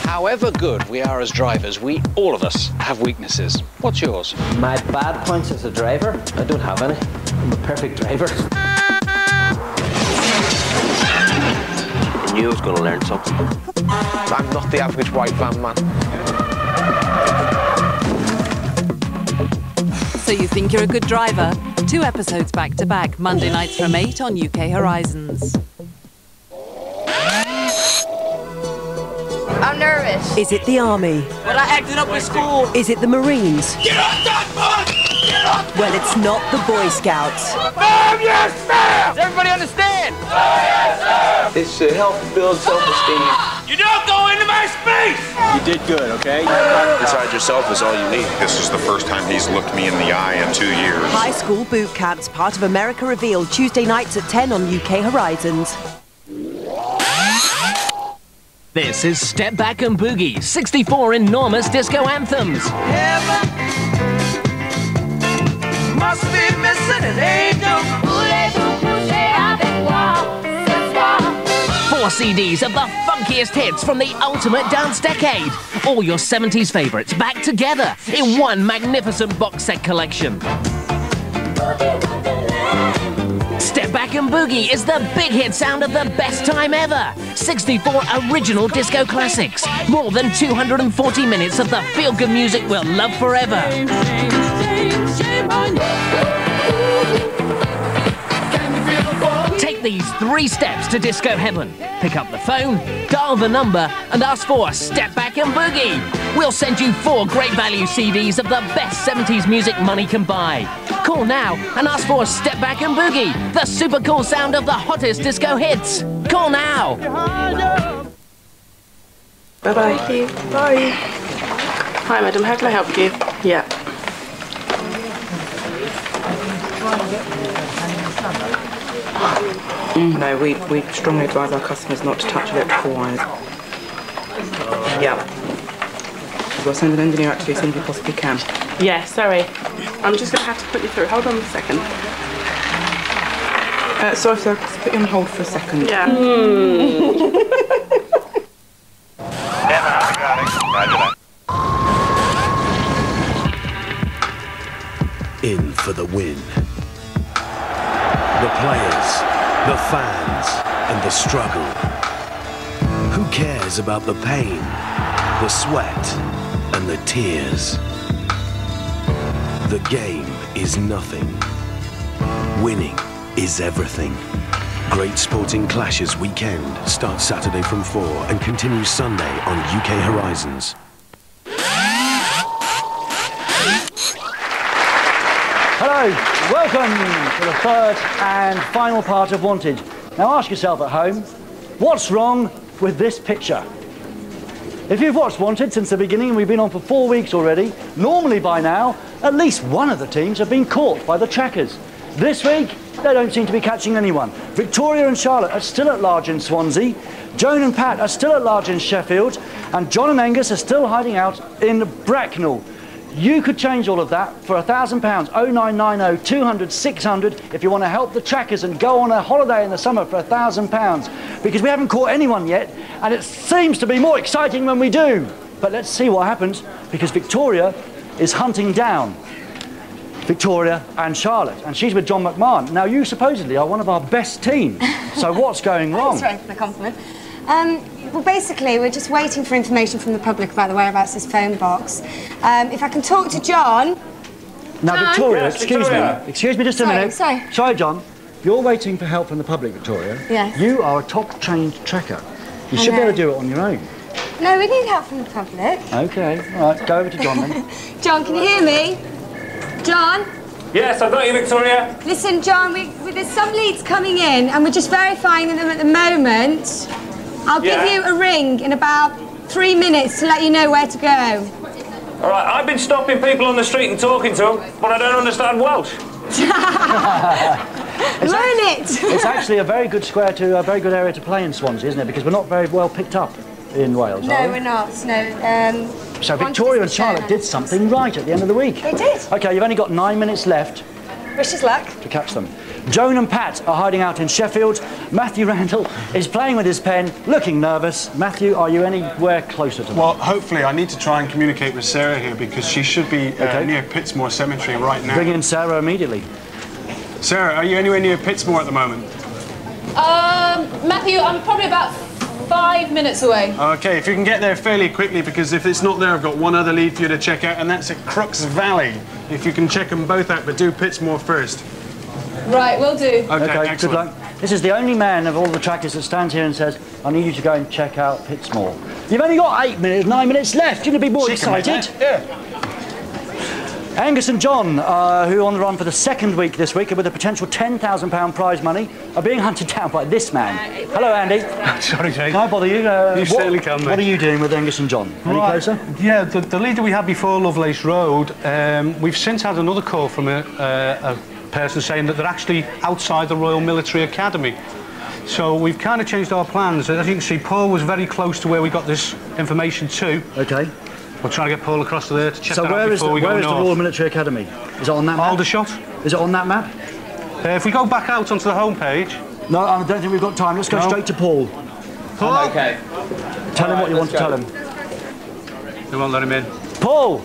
However good we are as drivers, all of us, have weaknesses. What's yours? My bad points as a driver? I don't have any. I'm a perfect driver. I knew I was going to learn something. I'm not the average white van man. So you think you're a good driver? 2 episodes back to back, Monday nights from 8 on UK Horizons. I'm nervous. Is it the army? But I acted up at school. Is it the Marines? Get off that bus! Get off! Well, it's not the Boy Scouts. Ma'am, yes, ma'am! Does everybody understand? Oh, yes, sir! This should help build self-esteem. You don't go into my space! You did good, okay? Beside yourself is all you need. This is the first time he's looked me in the eye in 2 years. High School Boot Camp's part of America Revealed, Tuesday nights at 10 on UK Horizons. This is Step Back and Boogie, 64 enormous disco anthems. Heaven must be missing an angel. 4 CDs of the funkiest hits from the ultimate dance decade. All your 70s favourites back together in one magnificent box set collection. Step Back and Boogie is the big hit sound of the best time ever. 64 original disco classics. More than 240 minutes of the feel-good music we'll love forever. Take these 3 steps to disco heaven. Pick up the phone, dial the number, and ask for Step Back and Boogie. We'll send you 4 great value CDs of the best 70s music money can buy. Call now and ask for Step Back and Boogie, the super cool sound of the hottest disco hits. Call now. Bye-bye. Thank you. Bye. Hi, madam. How can I help you? Yeah. No, we strongly advise our customers not to touch electrical wires. Yeah. We'll send an engineer out to you as soon as we possibly can. Yeah, sorry. I'm just going to have to put you through. Hold on a second. Sorry, sir. Just put you on hold for a second. Yeah. In for the win. The players, the fans, and the struggle. Who cares about the pain, the sweat, and the tears? The game is nothing. Winning is everything. Great Sporting Clashes weekend starts Saturday from 4 and continues Sunday on UK Horizons. Hello, welcome to the third and final part of Wanted. Now ask yourself at home, what's wrong with this picture? If you've watched Wanted since the beginning, and we've been on for 4 weeks already, normally by now, at least one of the teams have been caught by the trackers. This week, they don't seem to be catching anyone. Victoria and Charlotte are still at large in Swansea, Joan and Pat are still at large in Sheffield, and John and Angus are still hiding out in Bracknell. You could change all of that for £1,000, 0990 200 600, if you want to help the trackers and go on a holiday in the summer for £1,000, because we haven't caught anyone yet, and it seems to be more exciting when we do. But let's see what happens, because Victoria is hunting down Victoria and Charlotte, and she's with John McMahon. Now, you supposedly are one of our best teams, so what's going wrong? Thanks for the compliment. Well, basically, we're just waiting for information from the public about the whereabouts of this phone box. If I can talk to John... Now, John? Victoria, Yes, excuse Victoria. me. Excuse me just a minute. Sorry, John. You're waiting for help from the public, Victoria. Yes. You are a top-trained tracker. You I should be able know. to do it on your own. No, we need help from the public. OK, all right, go over to John then. John, can you hear me? John? Yes, I've got you, Victoria. Listen, John, there's some leads coming in, and we're just verifying them at the moment. I'll give you a ring in about 3 minutes to let you know where to go. All right, I've been stopping people on the street and talking to them, but I don't understand Welsh. Learn it! It's actually a very good square to a very good area to play in Swansea, isn't it? Because we're not very well picked up in Wales, are No, we? we're not. No. So Victoria and Charlotte did something right at the end of the week. They did. OK, you've only got 9 minutes left Wish us luck. to catch them. Joan and Pat are hiding out in Sheffield. Matthew Randall is playing with his pen, looking nervous. Matthew, are you anywhere closer to them? Well, hopefully. I need to try and communicate with Sarah here because she should be near Pittsmore Cemetery right now. Bring in Sarah immediately. Sarah, are you anywhere near Pittsmore at the moment? Matthew, I'm probably about 5 minutes away. OK, if you can get there fairly quickly, because if it's not there, I've got one other lead for you to check out, and that's at Crooks Valley. If you can check them both out, but do Pittsmore first. Right, will do. OK, good luck. This is the only man of all the trackers that stands here and says, I need you to go and check out Pittsmore. You've only got 9 minutes left. You're going to be more excited. Yeah. Angus and John, who are on the run for the second week this week with a potential £10,000 prize money, are being hunted down by this man. Hello, Andy. Sorry, Jake. Can I bother you? You certainly can, mate. What are you doing with Angus and John? Any closer? Yeah, the leader we had before Lovelace Road, we've since had another call from a person saying that they're actually outside the Royal Military Academy. So we've kind of changed our plans. As you can see, Paul was very close to where we got this information to. OK. We're trying to get Paul across to there to check that out where is before we go north. So where is the Royal Military Academy? Is it on that map? Aldershot. Is it on that map? If we go back out onto the home page. No, I don't think we've got time. Let's go straight to Paul. Paul? I'm OK. Tell him what you want to tell him. They won't let him in. Paul!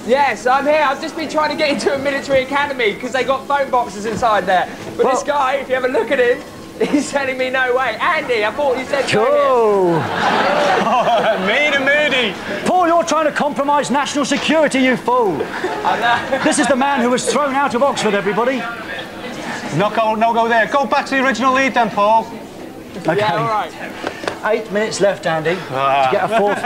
Yes, I'm here. I've just been trying to get into a military academy because they got phone boxes inside there. But this guy, if you have a look at him, he's telling me no way. Andy, I thought you said cool. Mean and moody. Paul, you're trying to compromise national security, you fool. I know. This is the man who was thrown out of Oxford, everybody. No go there. Go back to the original lead then, Paul. OK. Yeah, all right. 8 minutes left, Andy, to get a fourth.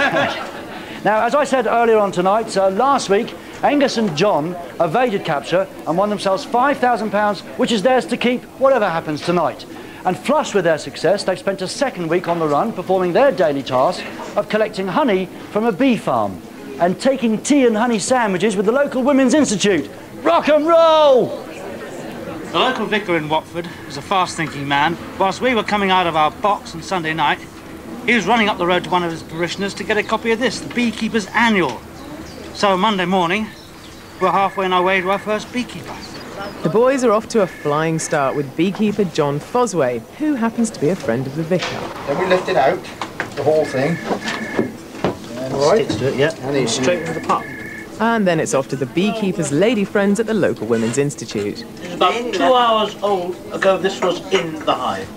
Now, as I said earlier on tonight, last week, Angus and John evaded capture and won themselves £5,000, which is theirs to keep whatever happens tonight. And flush with their success, they've spent a second week on the run performing their daily task of collecting honey from a bee farm and taking tea and honey sandwiches with the local Women's Institute. Rock and roll! The local vicar in Watford was a fast-thinking man. Whilst we were coming out of our box on Sunday night, he was running up the road to one of his parishioners to get a copy of this, the Beekeeper's Annual. So Monday morning, we're halfway on our way to our first beekeeper. The boys are off to a flying start with beekeeper John Fosway, who happens to be a friend of the vicar. Then we lift it out, the whole thing. Sticks to it, yeah. And it's straight into the pot. And then it's off to the beekeepers' lady friends at the local Women's Institute. About 2 hours old ago, this was in the hive.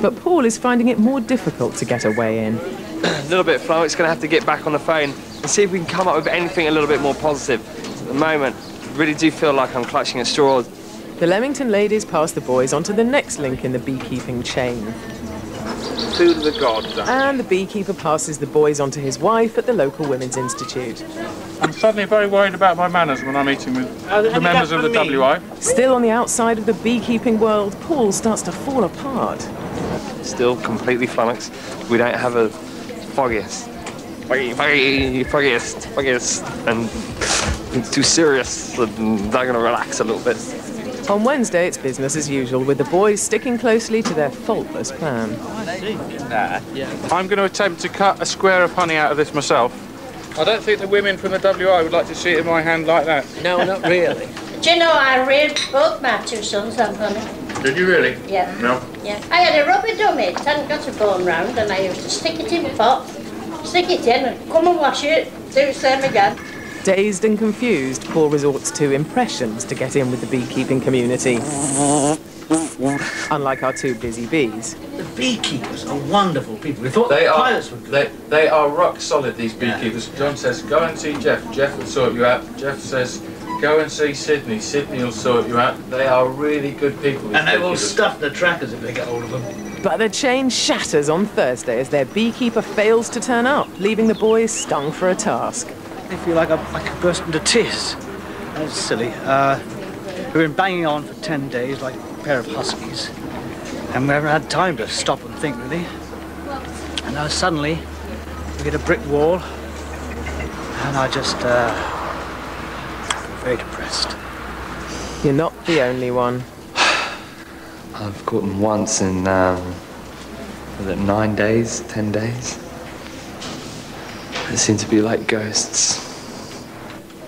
But Paul is finding it more difficult to get a way in. A little bit flummoxed, going to have to get back on the phone and see if we can come up with anything a little bit more positive. At the moment, I really do feel like I'm clutching at straws. The Leamington ladies pass the boys on to the next link in the beekeeping chain. Food of the gods. And the beekeeper passes the boys on to his wife at the local Women's Institute. I'm suddenly very worried about my manners when I'm eating with the members of the WI. Still on the outside of the beekeeping world, Paul starts to fall apart. Still completely flummoxed. We don't have a foggiest. And it's too serious. I'm going to relax a little bit. On Wednesday, it's business as usual, with the boys sticking closely to their faultless plan. I'm going to attempt to cut a square of honey out of this myself. I don't think the women from the WI would like to see it in my hand like that. No, not really. Do you know I reared both my two sons on honey? Did you really? Yeah. No. Yeah. I had a rubber dummy, it hadn't got a bone round, and I used to stick it in the pot, stick it in, and come and wash it, do the same again. Dazed and confused, Paul resorts to impressions to get in with the beekeeping community. Unlike our two busy bees. The beekeepers are wonderful people. We thought the pilots were good. They are rock solid, these beekeepers. Yeah. John says, go and see Jeff. Jeff will sort you out. Jeff says, go and see Sydney. Sydney will sort you out. They are really good people. And they will stuff the trackers if they get hold of them. But the chain shatters on Thursday as their beekeeper fails to turn up, leaving the boys stung for a task. I feel like I burst into tears. That's silly. We've been banging on for 10 days like a pair of huskies, and we haven't had time to stop and think, really. And now suddenly we get a brick wall, and I just very depressed. You're not the only one. I've caught them once in, was it 9 days, 10 days? They seem to be like ghosts.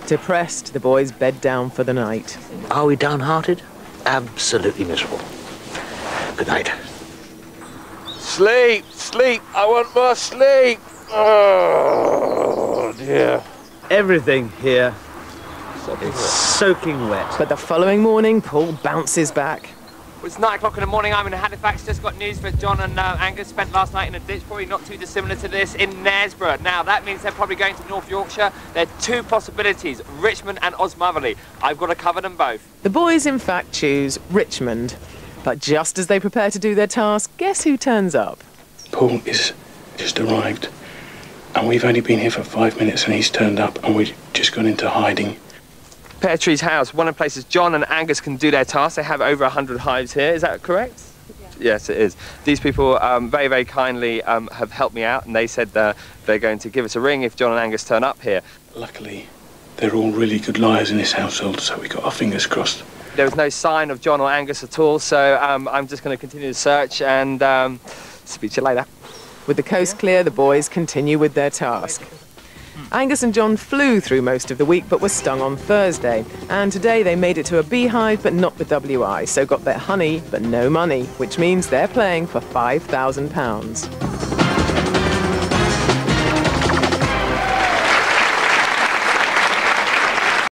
Depressed, the boys bed down for the night. Are we downhearted? Absolutely miserable. Good night. Sleep, sleep, I want more sleep. Oh, dear. Everything here is soaking wet. But the following morning, Paul bounces back. It's 9 o'clock in the morning. I'm in Halifax. Just got news that John and Angus spent last night in a ditch, probably not too dissimilar to this, in Knaresborough. Now, that means they're probably going to North Yorkshire. There are 2 possibilities, Richmond and Osmotherley. I've got to cover them both. The boys, in fact, choose Richmond. But just as they prepare to do their task, guess who turns up? Paul is just arrived, and we've only been here for 5 minutes, and he's turned up, and we've just gone into hiding. Pear Tree's house, one of the places John and Angus can do their tasks. They have over 100 hives here, is that correct? Yeah. Yes, it is. These people very, very kindly have helped me out, and they said they're going to give us a ring if John and Angus turn up here. Luckily, they're all really good liars in this household, so we got our fingers crossed. There was no sign of John or Angus at all, so I'm just going to continue the search and speak to you later. With the coast clear, the boys continue with their task. Angus and John flew through most of the week but were stung on Thursday. And today they made it to a beehive but not the WI, so got their honey but no money, which means they're playing for £5,000.